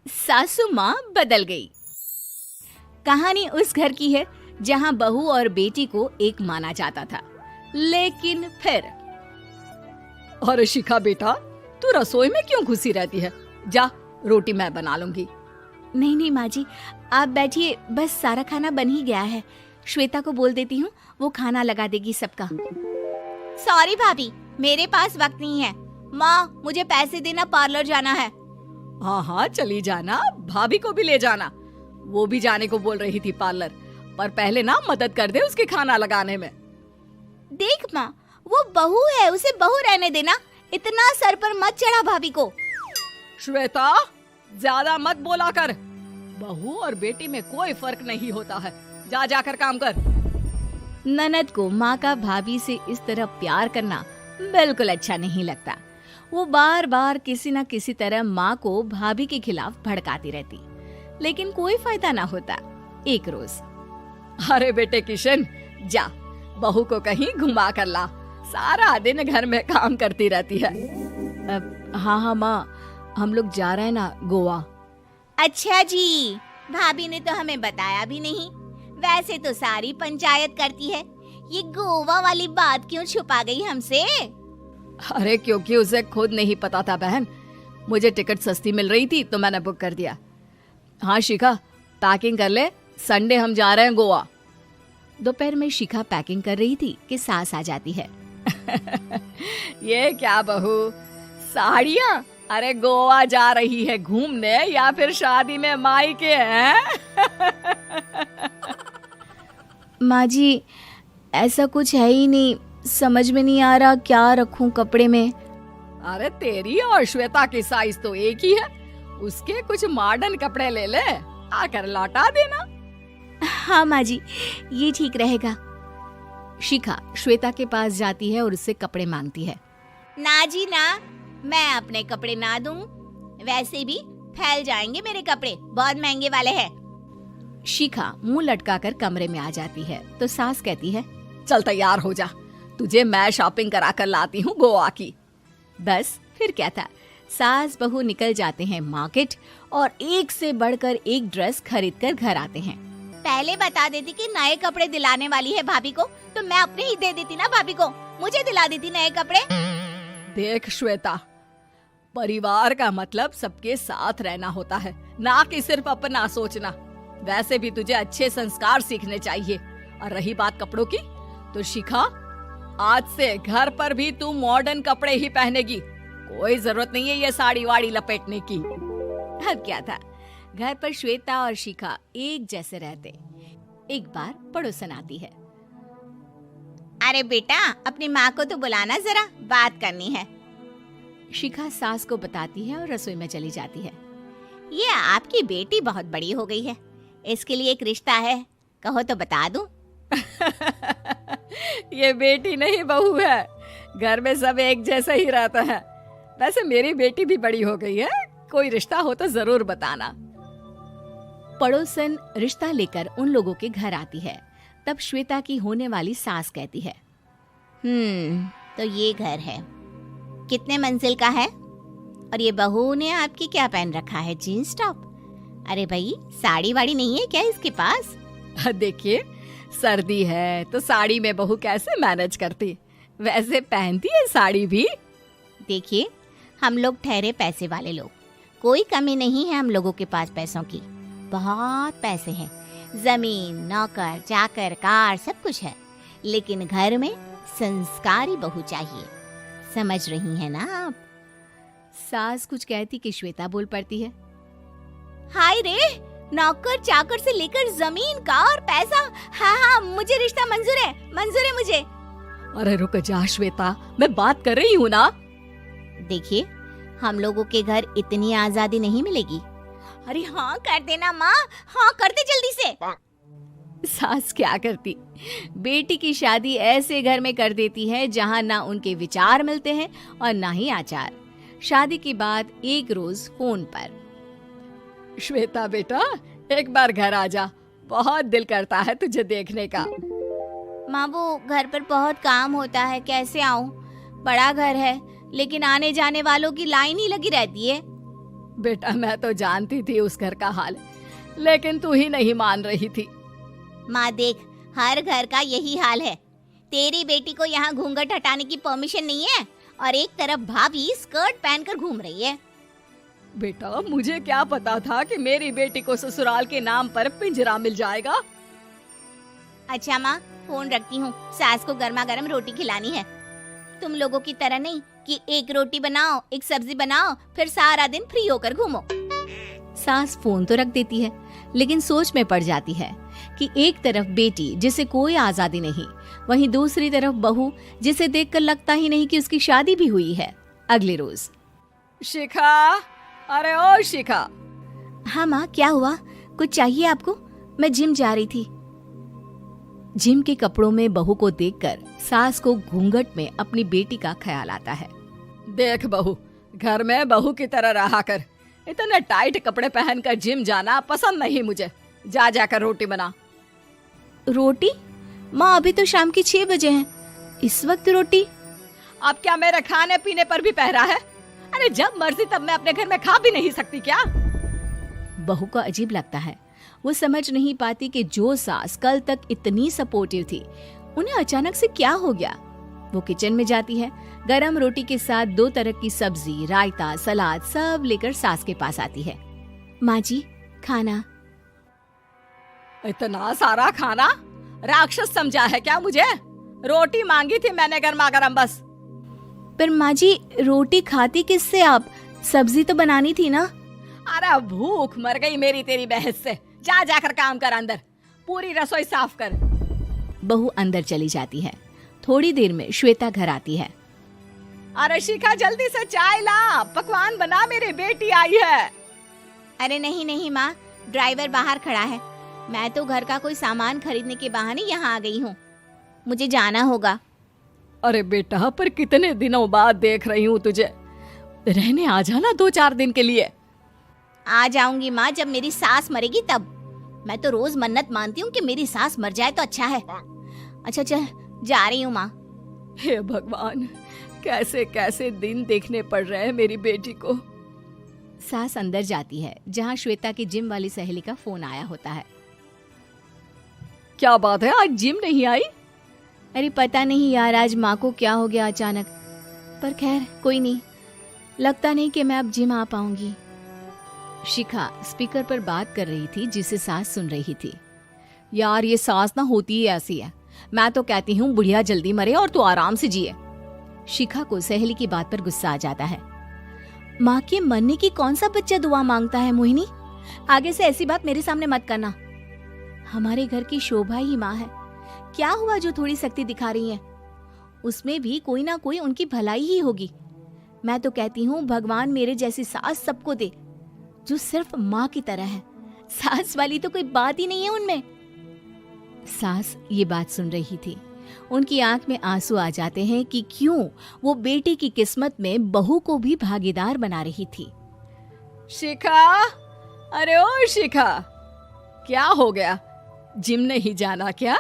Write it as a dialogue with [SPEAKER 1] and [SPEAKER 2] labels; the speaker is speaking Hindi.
[SPEAKER 1] सासू माँ बदल गई। कहानी उस घर की है जहाँ बहू और बेटी को एक माना जाता था, लेकिन फिर
[SPEAKER 2] अरे शिखा बेटा, तू रसोई में क्यों घुसी रहती है? जा, रोटी मैं बना लूंगी।
[SPEAKER 1] नहीं नहीं माँ जी, आप बैठिए, बस सारा खाना बन ही गया है। श्वेता को बोल देती हूँ, वो खाना लगा देगी सबका। सॉरी भाभी, मेरे पास वक्त नहीं है। माँ, मुझे पैसे देना, पार्लर जाना है।
[SPEAKER 2] हाँ हाँ चली जाना, भाभी को भी ले जाना। वो भी जाने को बोल रही थी पार्लर, पर पहले ना मदद कर दे उसके खाना लगाने में।
[SPEAKER 1] देख माँ, वो बहू है, उसे बहू रहने देना, इतना सर पर मत चढ़ा भाभी को।
[SPEAKER 2] श्वेता, ज्यादा मत बोला कर। बहू और बेटी में कोई फर्क नहीं होता है। जा जाकर काम कर।
[SPEAKER 1] ननद को माँ का भाभी से इस तरह प्यार करना बिल्कुल अच्छा नहीं लगता। वो बार बार किसी न किसी तरह माँ को भाभी के खिलाफ भड़काती रहती, लेकिन कोई फायदा ना होता। एक रोज,
[SPEAKER 2] अरे बेटे किशन, जा बहू को कहीं घुमा कर ला, सारा दिन घर में काम करती रहती है।
[SPEAKER 1] हाँ हाँ माँ, हम लोग जा रहे हैं ना गोवा। अच्छा जी, भाभी ने तो हमें बताया भी नहीं। वैसे तो सारी पंचायत करती है, ये गोवा वाली बात क्यों छुपा गई हमसे?
[SPEAKER 2] अरे क्योंकि उसे खुद नहीं पता था बहन। मुझे टिकट सस्ती मिल रही थी तो मैंने बुक कर दिया। हाँ शिखा, पैकिंग कर ले, संडे हम जा रहे हैं गोवा।
[SPEAKER 1] दोपहर में शिखा पैकिंग कर रही थी कि सास आ जाती है।
[SPEAKER 2] ये क्या बहू, साड़ियाँ? अरे गोवा जा रही है घूमने या फिर शादी में मायके हैं?
[SPEAKER 1] माँ जी, ऐसा कुछ है ही नहीं, समझ में नहीं आ रहा क्या रखूं कपड़े में।
[SPEAKER 2] अरे तेरी और श्वेता की साइज तो एक ही है, उसके कुछ मॉडर्न कपड़े ले ले, आकर लौटा देना।
[SPEAKER 1] हाँ माँ जी, ये ठीक रहेगा। शिखा श्वेता के पास जाती है और उससे कपड़े मांगती है। ना जी ना, मैं अपने कपड़े ना दूं, वैसे भी फैल जाएंगे मेरे कपड़े, बहुत महंगे वाले हैं। शिखा मुंह लटकाकर कमरे में आ जाती है तो सास कहती है,
[SPEAKER 2] चल तैयार हो जा, तुझे मैं शॉपिंग करा कर लाती हूँ गोवा की।
[SPEAKER 1] बस फिर क्या था, सास बहू निकल जाते हैं मार्केट और एक से बढ़कर एक ड्रेस खरीद कर घर आते हैं। पहले बता देती कि नए कपड़े दिलाने वाली है भाभी को, तो मैं अपने ही दे देती ना भाभी को, मुझे दिला देती नए कपड़े।
[SPEAKER 2] देख श्वेता, परिवार का मतलब सबके साथ रहना होता है, ना कि सिर्फ अपना सोचना। वैसे भी तुझे अच्छे संस्कार सीखने चाहिए। और रही बात कपड़ों की, तो शिखा, आज से घर पर भी तू मॉडर्न कपड़े ही पहनेगी। कोई जरूरत नहीं है ये साड़ी वाड़ी लपेटने की।
[SPEAKER 1] अब क्या था, घर पर श्वेता और शिखा एक जैसे रहते। एक बार पड़ोसन आती है। अरे बेटा, अपनी माँ को तो बुलाना जरा, बात करनी है। शिखा सास को बताती है और रसोई में चली जाती है। ये आपकी बेटी बहुत बड़ी हो गई है, इसके लिए एक रिश्ता है, कहो तो बता दूं।
[SPEAKER 2] ये बेटी नहीं बहू है, घर में सब एक जैसा ही रहता है। वैसे मेरी बेटी भी बड़ी हो गई है, कोई रिश्ता हो तो जरूर बताना।
[SPEAKER 1] पड़ोसन रिश्ता लेकर उन लोगों के घर आती है। तब श्वेता की होने वाली सास कहती है, तो ये घर है, कितने मंजिल का है? और ये बहू ने आपकी क्या पहन रखा है, जीन्स टॉप? अरे भाई, साड़ी वाड़ी नहीं है क्या इसके पास?
[SPEAKER 2] देखिए, सर्दी है तो साड़ी में बहू कैसे मैनेज करती, वैसे पहनती है साड़ी भी।
[SPEAKER 1] देखिए, हम लोग ठहरे पैसे वाले लोग, कोई कमी नहीं है हम लोगों के पास पैसों की, बहुत पैसे हैं, जमीन, नौकर चाकर, कार, सब कुछ है, लेकिन घर में संस्कारी बहू चाहिए। समझ रही हैं ना आप? सास कुछ कहती कि श्वेता बोल पड़ती है, हाय रे, नौकर चाकर से लेकर जमीन, कार, पैसा, हाँ हाँ, मुझे रिश्ता मंजूर है, मंजूर है मुझे।
[SPEAKER 2] अरे रुक जा श्वेता, मैं बात कर रही हूँ ना।
[SPEAKER 1] देखिए, हम लोगों के घर इतनी आजादी नहीं मिलेगी। अरे हाँ कर देना माँ, हाँ कर दे जल्दी से। सास क्या करती, बेटी की शादी ऐसे घर में कर देती है जहाँ ना उनके विचार मिलते हैं और ना ही आचार। शादी के बाद एक रोज फोन पर,
[SPEAKER 2] श्वेता बेटा, एक बार घर आ जा, बहुत दिल करता है तुझे देखने का।
[SPEAKER 1] माँ, वो घर पर बहुत काम होता है, कैसे आऊँ? बड़ा घर है, लेकिन आने जाने वालों की लाइन ही लगी रहती है।
[SPEAKER 2] बेटा मैं तो जानती थी उस घर का हाल, लेकिन तू ही नहीं मान रही थी।
[SPEAKER 1] माँ देख, हर घर का यही हाल है। तेरी बेटी को यहाँ घूंघट हटाने की परमिशन नहीं है और एक तरफ भाभी स्कर्ट पहनकर घूम रही है।
[SPEAKER 2] बेटा मुझे क्या पता था कि मेरी बेटी को ससुराल के नाम पर पिंजरा मिल जाएगा।
[SPEAKER 1] अच्छा माँ, फोन रखती हूँ, सास को गर्मा गर्म रोटी खिलानी है। तुम लोगों की तरह नहीं कि एक रोटी बनाओ, एक सब्जी बनाओ, फिर सारा दिन फ्री होकर घूमो। सास फोन तो रख देती है, लेकिन सोच में पड़ जाती है कि एक तरफ बेटी जिसे कोई आजादी नहीं, वहीं दूसरी तरफ बहू जिसे देखकर लगता ही नहीं कि उसकी शादी भी हुई है। अगले रोज।
[SPEAKER 2] शिखा, अरे ओ शिखा।
[SPEAKER 1] हाँ माँ, क्या हुआ? कुछ चाहिए आपको? मैं जिम जा रही थी। जिम के कपड़ों में बहू को देखकर सास को घूंघट में अपनी बेटी का ख्याल आता है।
[SPEAKER 2] देख बहू, घर में बहू की तरह रहा कर। इतने टाइट कपड़े पहनकर जिम जाना पसंद नहीं मुझे। जा जाकर रोटी बना।
[SPEAKER 1] रोटी? माँ अभी तो शाम के 6 बजे हैं, इस वक्त रोटी?
[SPEAKER 2] अब क्या मेरे खाने पीने पर भी पहरा है? अरे जब मर्जी तब मैं अपने घर में खा भी नहीं सकती क्या?
[SPEAKER 1] बहू को अजीब लगता है। वो समझ नहीं पाती कि जो सास कल तक इतनी सपोर्टिव थी, उन्हें अचानक से क्या हो गया। वो किचन में जाती है, गरम रोटी के साथ 2 तरह की सब्जी, रायता, सलाद सब लेकर सास के पास आती है। माँ जी, खाना।
[SPEAKER 2] इतना सारा खाना? राक्षस समझा है क्या मुझे? रोटी मांगी थी मैंने गर्मा गर्म बस।
[SPEAKER 1] पर माँ जी, रोटी खाती किससे आप? सब्जी तो बनानी थी ना।
[SPEAKER 2] अरे भूख मर गई मेरी तेरी बहस से। जा जाकर काम कर, अंदर पूरी रसोई साफ कर।
[SPEAKER 1] बहू अंदर चली जाती है। थोड़ी देर में श्वेता घर आती है।
[SPEAKER 2] अरे शिखा जल्दी से चाय ला, पकवान बना, मेरी बेटी आई है।
[SPEAKER 1] अरे नहीं नहीं माँ, ड्राइवर बाहर खड़ा है। मैं तो घर का कोई सामान खरीदने के बहाने यहाँ आ गई हूँ, मुझे जाना होगा।
[SPEAKER 2] अरे बेटा, पर कितने दिनों बाद देख रही हूँ तुझे, रहने आ जाना 2-4 दिन के लिए।
[SPEAKER 1] आ जाऊंगी माँ, जब मेरी सास मरेगी तब। मैं तो रोज मन्नत मानती हूँ कि मेरी सास मर जाए तो अच्छा है। अच्छा चल, जा रही हूँ माँ।
[SPEAKER 2] हे भगवान, कैसे कैसे दिन देखने पड़ रहे हैं मेरी बेटी को।
[SPEAKER 1] सास अंदर जाती है, जहाँ श्वेता की जिम वाली सहेली का फोन आया होता है।
[SPEAKER 2] क्या बात है, आज जिम नहीं आई?
[SPEAKER 1] अरे पता नहीं यार, आज माँ को क्या हो गया अचानक। पर खैर कोई नहीं, लगता नहीं कि मैं अब जिम आ पाऊंगी। शिखा स्पीकर पर बात कर रही थी, जिसे सास सुन रही थी।
[SPEAKER 2] यार ये सास ना होती ही ऐसी है। मैं तो कहती हूँ बुढ़िया जल्दी मरे और तू आराम से जिए।
[SPEAKER 1] शिखा को सहेली की बात पर गुस्सा आ जाता है। माँ के मरने की कौन सा बच्चा दुआ मांगता है मोहिनी? आगे से ऐसी बात मेरे सामने मत करना। हमारे घर की शोभा ही माँ है। क्या हुआ जो थोड़ी सख्ती दिखा रही है? उसमें भी कोई ना कोई उनकी भलाई ही होगी। मैं तो कहती हूँ भगवान मेरे जैसी सास सबको दे, जो सिर्फ माँ की तरह है। सास वाली तो कोई बात ही नहीं है उनमें। सास ये बात सुन रही थी। उनकी आंख में आंसू आ जाते हैं कि क्यों वो बेटी की किस्मत में बहू को भी भागीदार बना रही थी।
[SPEAKER 2] शिखा, अरे ओ शिखा, क्या हो गया? जिम नहीं जाना क्या?